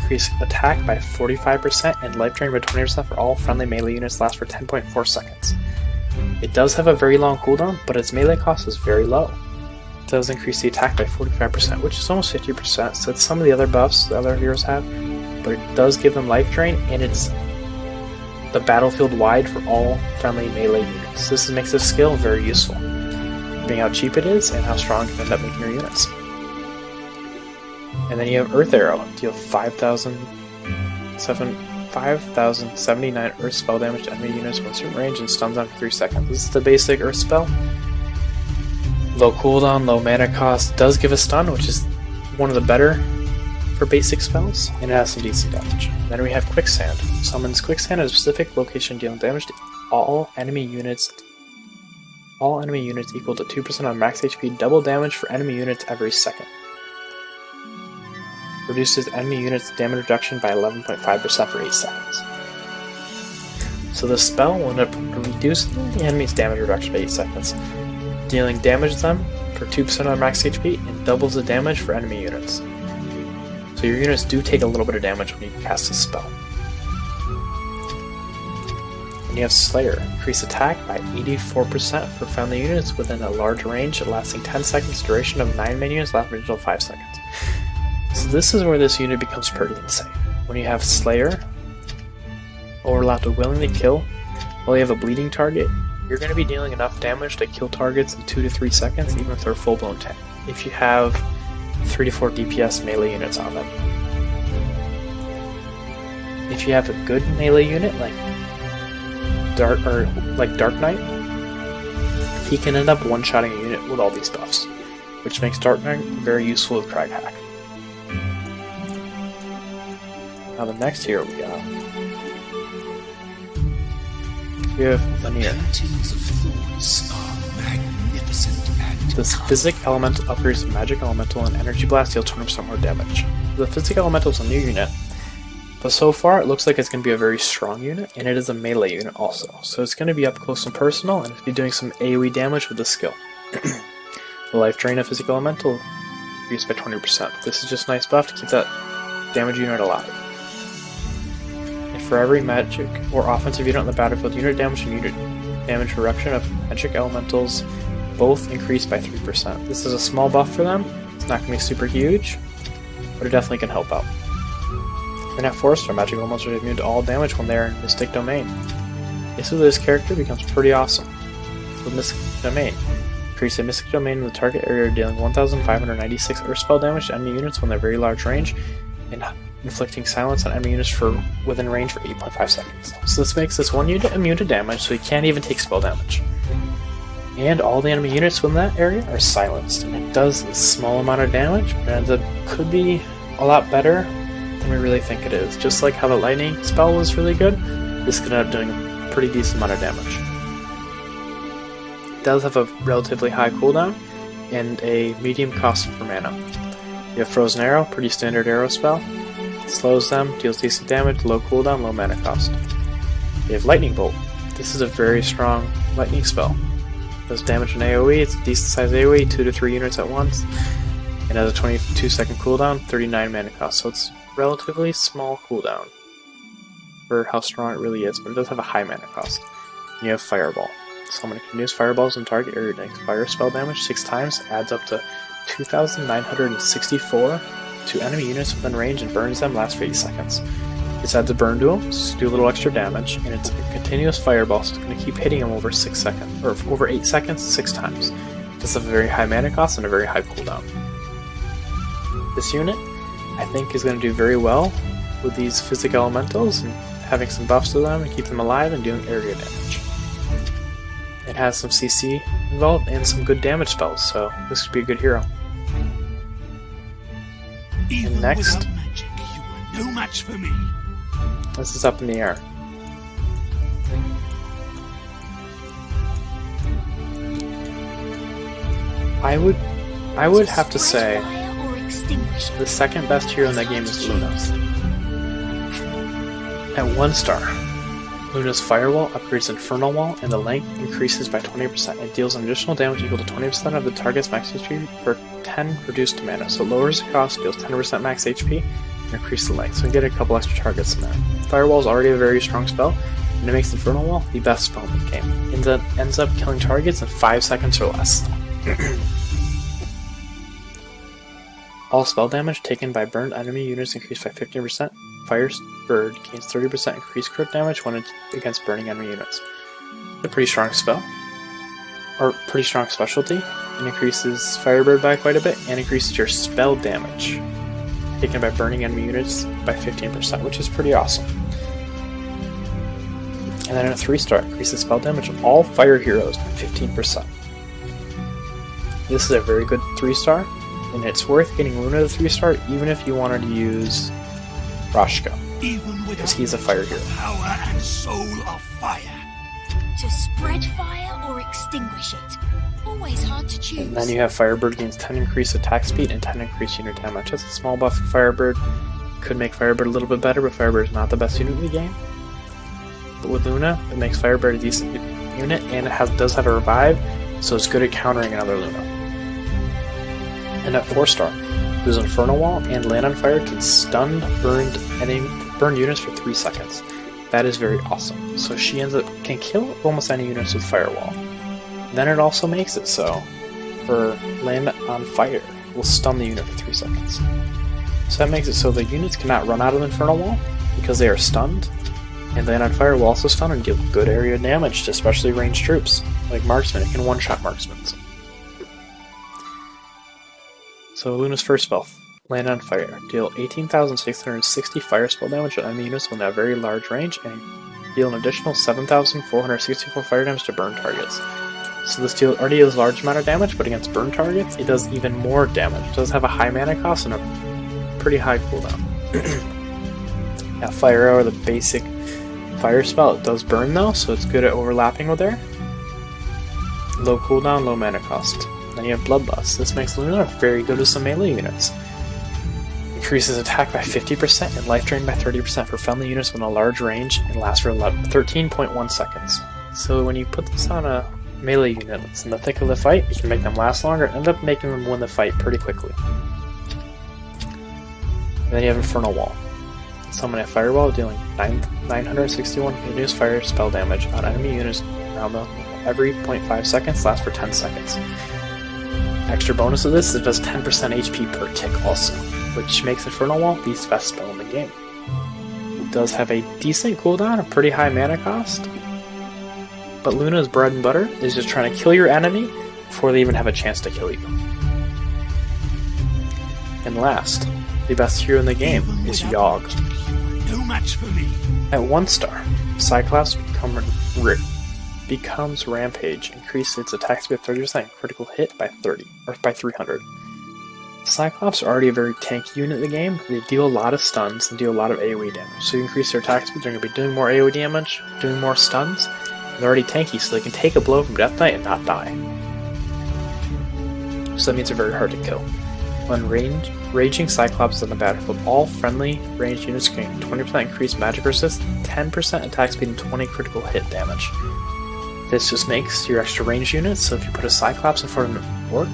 Increase attack by 45% and life drain by 20% for all friendly melee units, lasts for 10.4 seconds. It does have a very long cooldown, but its melee cost is very low. It does increase the attack by 45%, which is almost 50%, so it's some of the other buffs the other heroes have, but it does give them life drain, and it's the battlefield wide for all friendly melee units. This makes this skill very useful, being how cheap it is and how strong it can end up making your units. And then you have Earth Arrow, deal 5,079 Earth spell damage to enemy units when certain range and stuns them for 3 seconds. This is the basic Earth spell. Low cooldown, low mana cost, does give a stun, which is one of the better for basic spells, and it has some decent damage. Then we have Quicksand. Summons Quicksand at a specific location, dealing damage to all enemy units equal to 2% on max HP, double damage for enemy units every second. Reduces enemy units' damage reduction by 11.5% for 8 seconds. So the spell will end up reducing the enemy's damage reduction by 8 seconds, dealing damage to them for 2% on max HP, and doubles the damage for enemy units. So your units do take a little bit of damage when you cast this spell. And you have Slayer, increase attack by 84% for friendly units within a large range, lasting 10 seconds, duration of 9 minions, last for additional 5 seconds. So this is where this unit becomes pretty insane. When you have Slayer, overlap to Willing to Kill, while you have a bleeding target, you're going to be dealing enough damage to kill targets in 2 to 3 seconds, even if they're a full-blown tank, if you have 3 to 4 DPS melee units on them. If you have a good melee unit like Dark Knight, he can end up one-shotting a unit with all these buffs, which makes Dark Knight very useful with Crack Hack. Now the next hero we got, we have Lanier. This Physic Elemental upgrades to Magic Elemental and Energy Blast, deal 20% more damage. The Physic Elemental is a new unit, but so far it looks like it's going to be a very strong unit, and it is a melee unit also. So it's going to be up close and personal, and it's going to be doing some AoE damage with this skill. The life drain of Physic Elemental increased by 20%. This is just a nice buff to keep that damage unit alive. And for every magic or offensive unit on the battlefield, unit damage and unit damage reduction of magic elementals both increase by 3%. This is a small buff for them. It's not going to be super huge, but it definitely can help out. Then at 4-star, magic elementals are immune to all damage when they're in Mystic Domain. Basically, this character becomes pretty awesome with Mystic Domain. Increase a Mystic Domain in the target area, dealing 1,596 Earth spell damage to enemy units when they're very large range, and inflicting silence on enemy units for within range for 8.5 seconds. So this makes this one unit immune to damage, so he can't even take spell damage. And all the enemy units within that area are silenced, and it does a small amount of damage, but it could be a lot better than we really think it is. Just like how the lightning spell was really good, this could end up doing a pretty decent amount of damage. It does have a relatively high cooldown and a medium cost for mana. You have Frozen Arrow, pretty standard arrow spell. Slows them, deals decent damage, low cooldown, low mana cost. You have Lightning Bolt. This is a very strong lightning spell. Does damage in AoE, it's a decent size AoE, 2 to 3 units at once. And has a 22-second cooldown, 39 mana cost, so it's relatively small cooldown for how strong it really is, but it does have a high mana cost. You have Fireball. Someone can use fireballs in target area to make fire spell damage 6 times, adds up to 2,964 to enemy units within range and burns them, lasts for 8 seconds. It's adds a burn to them, so do a little extra damage, and it's a continuous fireball, so it's going to keep hitting them over 6 seconds, or over 8 seconds 6 times. It does have a very high mana cost and a very high cooldown. This unit, I think, is going to do very well with these physic elementals and having some buffs to them and keep them alive and doing area damage. It has some CC involved and some good damage spells, so this could be a good hero. Even next- without magic, you are no match for me. This is up in the air. I would have to say Fire or extinguish it. the second best hero in that game is Luna. At 1 star, Luna's Firewall upgrades Infernal Wall, and the length increases by 20%. It deals an additional damage equal to 20% of the target's max HP for 10 reduced mana. So it lowers the cost, deals 10% max HP, and increases the length. So we get a couple extra targets in there. Firewall is already a very strong spell, and it makes Infernal Wall the best spell in the game. It ends up killing targets in 5 seconds or less. All spell damage taken by burned enemy units increased by 15%. Fire's Bird gains 30% increased crit damage when it's against burning enemy units. A pretty strong spell, or pretty strong specialty. It increases Firebird by quite a bit, and increases your spell damage taken by burning enemy units by 15%, which is pretty awesome. And then a 3 star increases spell damage of all fire heroes by 15%. This is a very good 3 star, and it's worth getting Luna to 3 star even if you wanted to use Rashka, Even because without he's a fire hero. power and soul of fire. To spread fire or extinguish it. Always hard to choose. And then you have Firebird gains 10 increased attack speed and 10 increased unit damage. That's a small buff for Firebird. Could make Firebird a little bit better, but Firebird is not the best unit in the game. But with Luna, it makes Firebird a decent unit, and it does have a revive, so it's good at countering another Luna. And at 4 star, whose Infernal Wall and Land on Fire can stun burned units for 3 seconds. That is very awesome. So she can kill almost any units with Firewall. Then it also makes it so her Land on Fire will stun the unit for 3 seconds. So that makes it so the units cannot run out of Infernal Wall because they are stunned, and Land on Fire will also stun and deal good area damage to especially ranged troops, like Marksman. It can one-shot Marksmen. So Luna's first spell, Land on Fire. Deal 18,660 fire spell damage to enemy units within a very large range, and deal an additional 7,464 fire damage to burn targets. So this deal already does a large amount of damage, but against burn targets, it does even more damage. It does have a high mana cost and a pretty high cooldown. Yeah, Fire Arrow, the basic fire spell, it does burn though, so it's good at overlapping with there. Low cooldown, low mana cost. Then you have Bloodlust. This makes Luna very good with some melee units. Increases attack by 50% and life drain by 30% for friendly units within a large range and lasts for 13.1 seconds. So when you put this on a melee unit that's in the thick of the fight, you can make them last longer and end up making them win the fight pretty quickly. And then you have Infernal Wall. Summon a Firewall dealing 961 continuous fire spell damage on enemy units around them every 0.5 seconds, lasts for 10 seconds. Extra bonus of this, it does 10% HP per tick also, which makes Infernal Wall the best spell in the game. It does have a decent cooldown, a pretty high mana cost, but Luna's bread and butter is just trying to kill your enemy before they even have a chance to kill you. And last, the best hero in the game is Yogg. No match for me. At 1 star, Cyclops becomes Rampage, increases its attack speed by 30% and critical hit by 300. Cyclops are already a very tanky unit in the game. They deal a lot of stuns and deal a lot of AoE damage. So you increase their attack speed, they're going to be doing more AoE damage, doing more stuns. And they're already tanky, so they can take a blow from Death Knight and not die. So that means they're very hard to kill. When Raging Cyclops is on the battlefield, all friendly ranged units gain 20% increased magic resist, 10% attack speed, and 20 critical hit damage. This just makes your extra ranged units, so if you put a Cyclops in front of an Orc,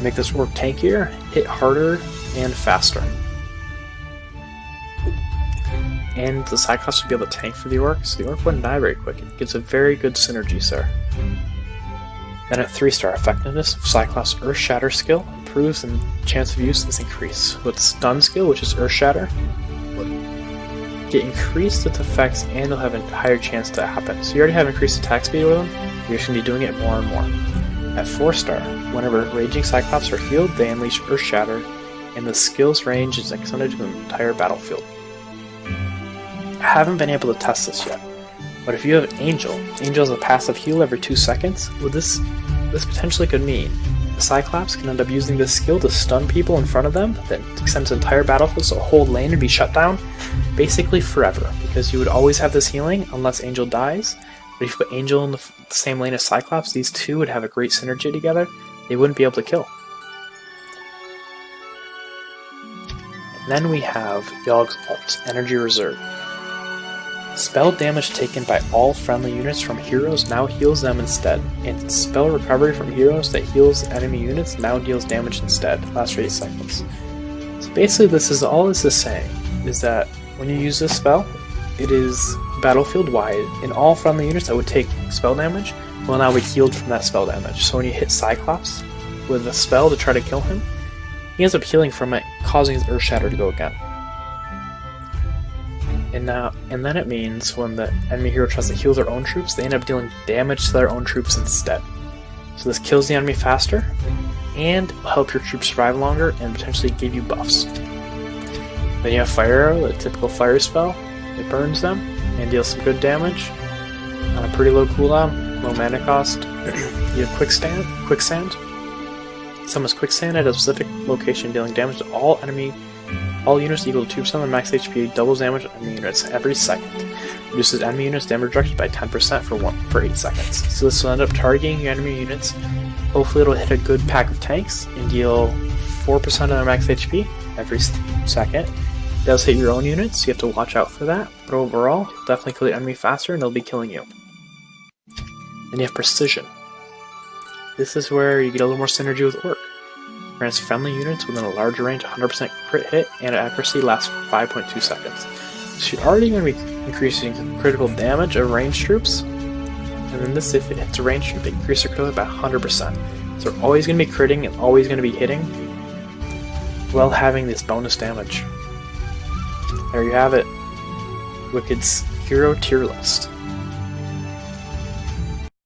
make this Orc tankier, hit harder, and faster. And the Cyclops would be able to tank for the Orc, so the Orc wouldn't die very quick. It gives a very good synergy, sir. Then at 3 star, effectiveness of Cyclops' Earth Shatter skill improves and chance of use is increased. With stun skill, which is Earth Shatter, get increased its effects and they'll have a higher chance to happen. So you already have increased attack speed with them, you're just going to be doing it more and more. At 4 star, whenever Raging Cyclops are healed, they unleash Earth Shatter, and the skill's range is extended to the entire battlefield. I haven't been able to test this yet, but if you have Angel has a passive heal every 2 seconds, well this potentially could mean the Cyclops can end up using this skill to stun people in front of them, that extends the entire battlefield, so a whole lane would be shut down basically forever, because you would always have this healing unless Angel dies. But if you put Angel in the same lane as Cyclops, these two would have a great synergy together. They wouldn't be able to kill. And then we have Yogg's ult, Energy Reserve. Spell damage taken by all friendly units from heroes now heals them instead, and spell recovery from heroes that heals enemy units now deals damage instead, lasts for 8 seconds. So basically this is saying, is that when you use this spell, it is battlefield wide, and all friendly units that would take spell damage will now be healed from that spell damage. So when you hit Cyclops with a spell to try to kill him, he ends up healing from it, causing his Earth Shatter to go again. And then it means when the enemy hero tries to heal their own troops, they end up dealing damage to their own troops instead. So this kills the enemy faster, and will help your troops survive longer, and potentially give you buffs. Then you have Fire Arrow, the typical fire spell. It burns them, and deals some good damage on a pretty low cooldown, low mana cost. You have Quicksand. Summons Quicksand at a specific location, dealing damage to all units equal to 2% of max HP, doubles damage on enemy units every second. Reduces enemy units damage reduction by 10% for 8 seconds. So this will end up targeting your enemy units. Hopefully it'll hit a good pack of tanks and deal 4% of their max HP every second. It does hit your own units, so you have to watch out for that. But overall, you'll definitely kill the enemy faster and they'll be killing you. Then you have Precision. This is where you get a little more synergy with Orc. Grants friendly units within a larger range 100% crit hit, and accuracy lasts for 5.2 seconds. So you're already going to be increasing critical damage of ranged troops, and then this, if it hits a ranged troop, it increases their critical by 100%. So they're always going to be critting and always going to be hitting, while having this bonus damage. There you have it. Wicked's Hero Tier List.